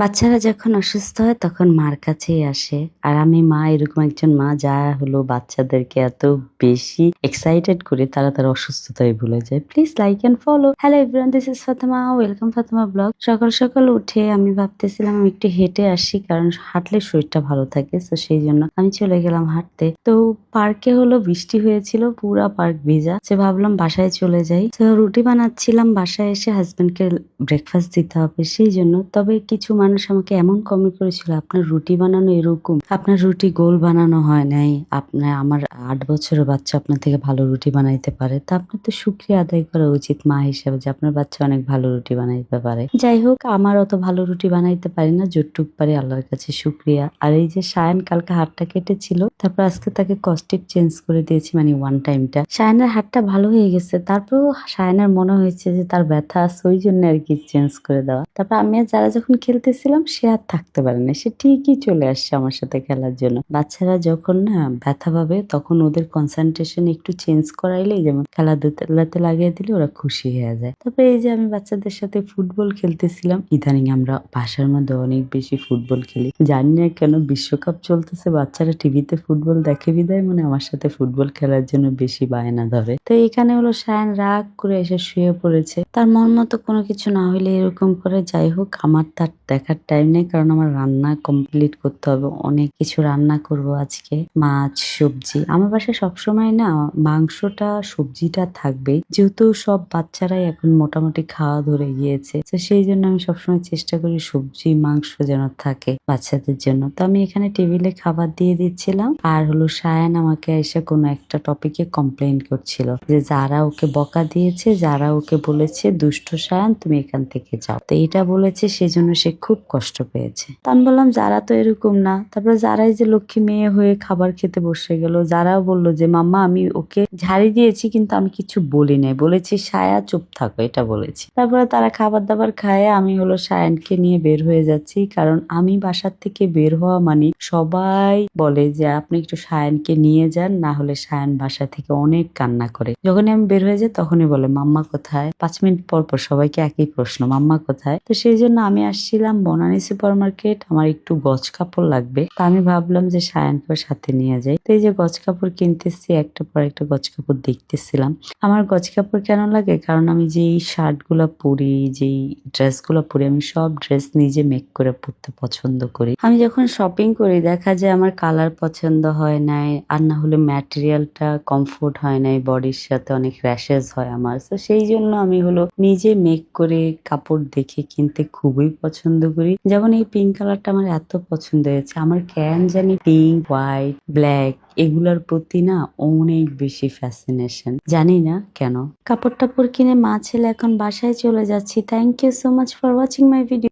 বাচ্চারা যখন অসুস্থ হয় তখন মার কাছেই আসে। আর আমি মা এরকম একজন মা যা হলো বাচ্চাদেরকে এত বেশি এক্সাইটেড করে তারা অসুস্থতায় ভুলে যায়। Please like and follow. Hello everyone, this is Fatema. Welcome Fatema blog. সকাল সকাল উঠে আমি ভাবতেছিলাম আমি একটু হেঁটে আসি, কারণ হাঁটলে শরীরটা ভালো থাকে। তো সেই জন্য আমি চলে গেলাম হাঁটতে। তো পার্কে হলো বৃষ্টি হয়েছিল, পুরা পার্ক ভেজা। সে ভাবলাম বাসায় চলে যাই। তো রুটি বানাচ্ছিলাম, বাসায় এসে হাজবেন্ডকে ব্রেকফাস্ট দিতে হবে সেই জন্য। তবে কিছু মানুষ আমাকে এমন কমেন্ট করেছিল, আপনার রুটি বানানো এরকম, আপনার রুটি গোল বানানো হয় নাই, আপনার আমার 8 বছরের বাচ্চা আপনার থেকে ভালো রুটি বানাইতে পারে। তা আপনার তো শুকরিয়া আদায় করা উচিত মা হিসাবে যে আপনার বাচ্চা অনেক ভালো রুটি বানাইতে পারে। যাই হোক, আমার অত ভালো রুটি বানাইতে পারি না, যতটুক পারি আল্লাহর কাছে শুকরিয়া। আর এই যে সায়ান কালকে হাতটা কেটেছিল, তারপর আজকে তাকে কস্টিপ চেঞ্জ করে দিয়েছি, মানে ওয়ান টাইমটা। সায়ানের হাতটা ভালো হয়ে গেছে, তারপর সায়ানের মনে হয়েছে যে তার ব্যথা আছে, ওই জন্য আর কি চেঞ্জ করে দেওয়া। তারপর আমি আর যারা যখন খেলতেছিলাম সে আর থাকতে পারে না, সে ঠিকই চলে আসছে আমার সাথে খেলার জন্য। বাচ্চারা যখন না ব্যথা পাবে তখন ওদের কনসেন্ট্রেশন একটু চেঞ্জ করাইলেই, যেমন খেলাধুলাতে লাগিয়ে দিলে ওরা খুশি হয়ে যায়। তারপরে এই যে আমি বাচ্চাদের সাথে ফুটবল খেলতেছিলাম। ইদানিং আমরা বাসার মধ্যে অনেক বেশি ফুটবল খেলি, জানি না কেন। বিশ্বকাপ চলতেছে, বাচ্চারা টিভিতে ফুটবল দেখে বিদায় মানে আমার সাথে ফুটবল খেলার জন্য বেশি বায়না ধরে। তো এখানে হলো সায়ান রাগ করে এসে শুয়ে পড়েছে, তার মন মতো কোনো কিছু না হইলে এরকম করে। যাই হোক, আমার তার দেখার টাইম নেই, কারণ আমার রান্না কমপ্লিট করতে হবে। অনেক কিছু রান্না করব আজকে, মাছ সবজি। আমার বাসায় সবসময় না মাংসটা সবজিটা থাকবে, যেহেতু সব বাচ্চারাই এখন মোটামুটি খাওয়া ধরে গিয়েছে। তো সেই জন্য আমি সবসময় চেষ্টা করি সবজি মাংস যেন থাকে বাচ্চাদের জন্য। তো আমি এখানে টেবিলে খাবার দিয়ে দিচ্ছিলাম, আর হলো সায়ান আমাকে এসে কোনো একটা টপিকে কমপ্লেইন করছিল যে যারা ওকে বকা দিয়েছে, যারা ওকে বলেছে দুষ্ট সায়ান তুমি এখান থেকে যাও, তো এটা বলেছে, সেজন্য সে খুব কষ্ট পেয়েছে। তো আমি বললাম যারা তো এরকম না। তারপরে যারাই যে লক্ষ্মী মেয়ে হয়ে খাবার খেতে বসে গেল, যারাও বললো যে মাম্মা আমি ওকে ঝাড়ি দিয়েছি কিন্তু আমি কিছু বলি নাই, বলেছি সায়া চুপ থাকো, এটা বলেছি। তারপরে তারা খাবার দাবার খায়, আমি হলো সায়ানকে নিয়ে বের হয়ে যাচ্ছি, কারণ আমি বাসার থেকে বের হওয়া মানে সবাই বলে যে আপনি একটু সায়ানকে নিয়ে যান, না হলে সায়ান বাসা থেকে অনেক কান্না করে। যখনই আমি বের হয়ে যাই তখনই বলে মাম্মা কোথায়। 5 মিনিট পর পর সবাইকে একই প্রশ্ন, মাম্মা কোথায়। তো সেই জন্য আমি আসছিলাম বনানী সুপার মার্কেট, আমার একটু গজ কাপড় লাগবে। তা আমি ভাবলাম যে সায়ানকেও সাথে নিয়ে যাই। তো এই যে গজ কাপড় কিনতেছি, একটা পর একটা গজ কাপড় দেখতেছিলাম। আমার গজ কাপড় কেন লাগে, কারণ আমি যেই শার্ট গুলা পরি, যেই ড্রেস গুলা পরি, আমি সব ড্রেস নিজে মেক করে পরতে পছন্দ করি। আমি যখন শপিং করি দেখা যায় আমার কালার পছন্দ হয় নাই, আর না হলে ম্যাটেরিয়ালটা কমফোর্ট হয় নাই, বডির সাথে অনেক র্যাশেস হয় আমার। তো সেই জন্য আমি হলো নিজে মেক করে কাপড় দেখে কিনতে খুবই পছন্দ করি। যেমন এই পিঙ্ক কালারটা আমার এত পছন্দ হয়েছে, আমার কেন জানি পিঙ্ক, হোয়াইট, ব্ল্যাক এগুলোর প্রতি না অনেক বেশি ফ্যাসিনেশন, জানি না কেন। কাপড় টাপড় কিনে মা ছেলে এখন বাসায় চলে যাচ্ছি। Thank you so much for watching my video.